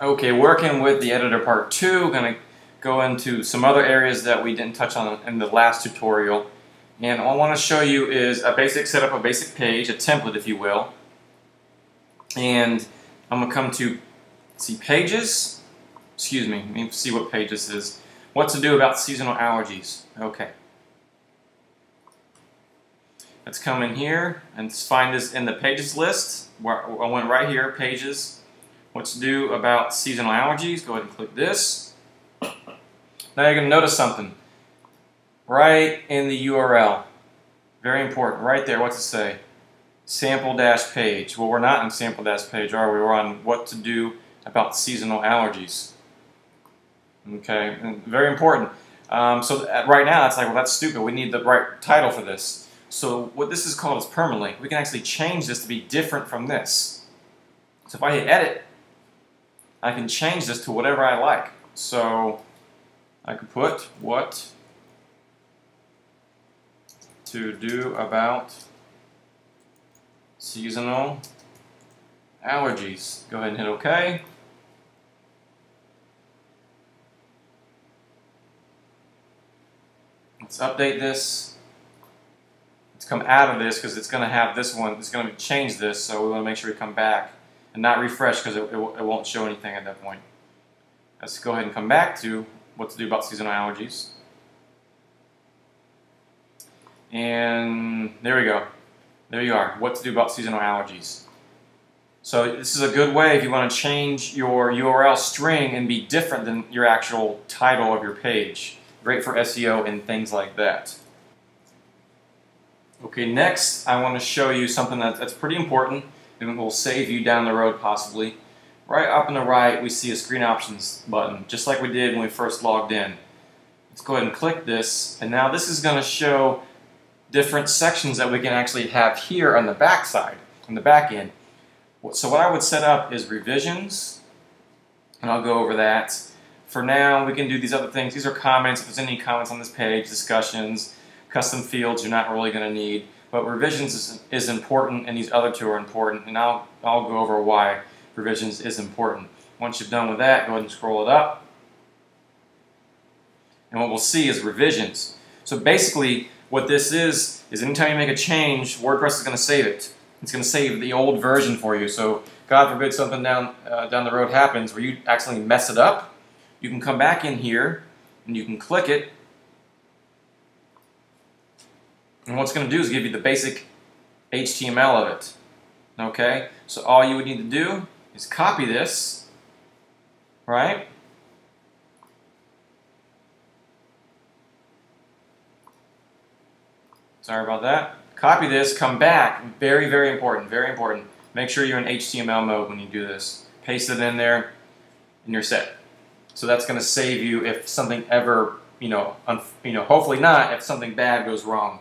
Okay, working with the editor part 2, going to go into some other areas that we didn't touch on in the last tutorial. And all I want to show you is a basic setup, a basic page, a template if you will. And I'm going to come to, see, pages, excuse me, let me see what page this is. What to do about seasonal allergies. Okay. Let's come in here and find this in the pages list. I went right here, pages. What to do about seasonal allergies. Go ahead and click this. Now you're going to notice something. Right in the URL. Very important. Right there, what's it say? Sample-page. Well, we're not in sample-page, are we? We're on what to do about seasonal allergies. Okay, and very important. Right now, it's like, well, that's stupid. We need the right title for this. So what this is called is permalink. We can actually change this to be different from this. So if I hit edit, I can change this to whatever I like. So I can put what to do about seasonal allergies. Go ahead and hit OK. Let's update this. Let's come out of this because it's going to have this one. It's going to change this, so we want to make sure we come back and not refresh because it won't show anything at that point. Let's go ahead and come back to what to do about seasonal allergies. And there we go. There you are. What to do about seasonal allergies. So this is a good way if you want to change your URL string and be different than your actual title of your page. Great for SEO and things like that. Okay, next I want to show you something that's pretty important and will save you down the road possibly. Right up on the right we see a screen options button, just like we did when we first logged in. Let's go ahead and click this, and now this is going to show different sections that we can actually have here on the back side, on the back end. So what I would set up is revisions, and I'll go over that. For now, we can do these other things. These are comments. If there's any comments on this page, discussions, custom fields you're not really going to need. But revisions is important, and these other two are important, and I'll go over why revisions is important. Once you've done with that, go ahead and scroll it up. And what we'll see is revisions. So basically, what this is anytime you make a change, WordPress is going to save it. It's going to save the old version for you. So God forbid something down the road happens where you actually mess it up, you can come back in here and you can click it. And what it's going to do is give you the basic HTML of it. Okay? So all you would need to do is copy this, right? Sorry about that. Copy this, come back. Very, very important, very important. Make sure you're in HTML mode when you do this. Paste it in there, and you're set. So that's going to save you if something ever, hopefully not, if something bad goes wrong.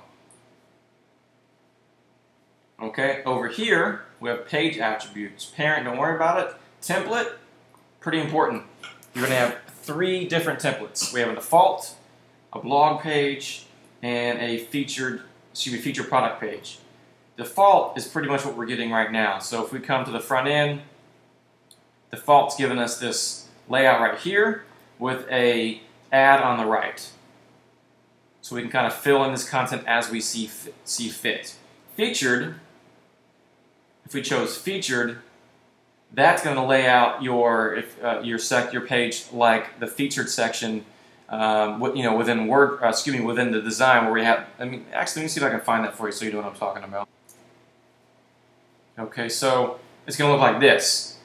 Okay, over here, we have page attributes. Parent, don't worry about it. Template, pretty important. You're going to have 3 different templates. We have a default, a blog page, and a featured product page. Default is pretty much what we're getting right now. So if we come to the front end, default's giving us this layout right here with a ad on the right. So we can kind of fill in this content as we see fit. Featured, if we chose featured, that's going to lay out your page like the featured section. Within within the design where we have. Actually, let me see if I can find that for you so you know what I'm talking about. Okay, so it's going to look like this.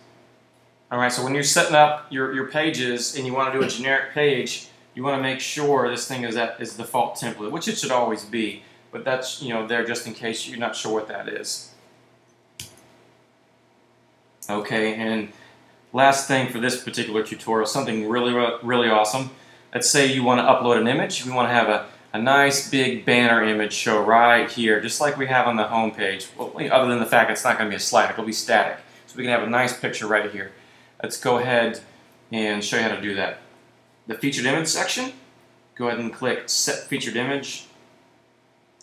All right, so when you're setting up your pages and you want to do a generic page, you want to make sure this thing is the default template, which it should always be. But that's there just in case you're not sure what that is. Okay, and last thing for this particular tutorial, something really, really awesome. Let's say you want to upload an image. We want to have a nice big banner image show right here, just like we have on the home page. Well, other than the fact it's not going to be a slide, it'll be static. So we can have a nice picture right here. Let's go ahead and show you how to do that. The featured image section, go ahead and click Set Featured Image.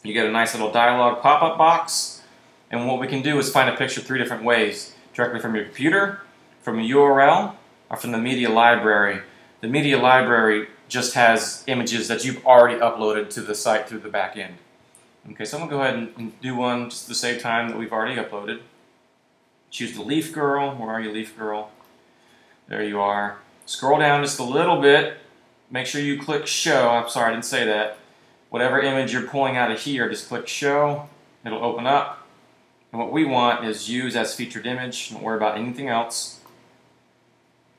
You get a nice little dialog pop-up box. And what we can do is find a picture 3 different ways. Directly from your computer, from a URL, are from the media library. The media library just has images that you've already uploaded to the site through the back end. Okay, so I'm going to go ahead and do one just to save time that we've already uploaded. Choose the leaf girl. Where are you, leaf girl? There you are. Scroll down just a little bit. Make sure you click show. I'm sorry, I didn't say that. Whatever image you're pulling out of here, just click show. It'll open up. And what we want is use as featured image. Don't worry about anything else.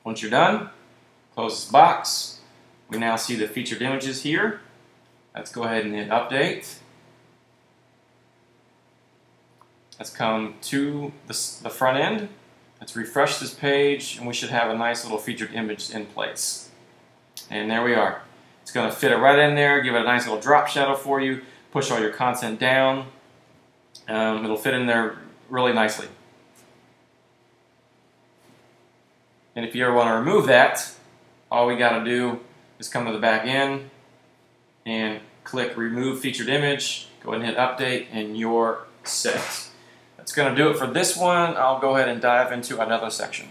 Once you're done, close this box. We now see the featured images here. Let's go ahead and hit update. Let's come to the front end. Let's refresh this page, and we should have a nice little featured image in place. And there we are. It's going to fit it right in there, give it a nice little drop shadow for you, push all your content down. It'll fit in there really nicely. And if you ever want to remove that, all we got to do is come to the back end and click remove featured image, go ahead and hit update, and you're set. That's going to do it for this one. I'll go ahead and dive into another section.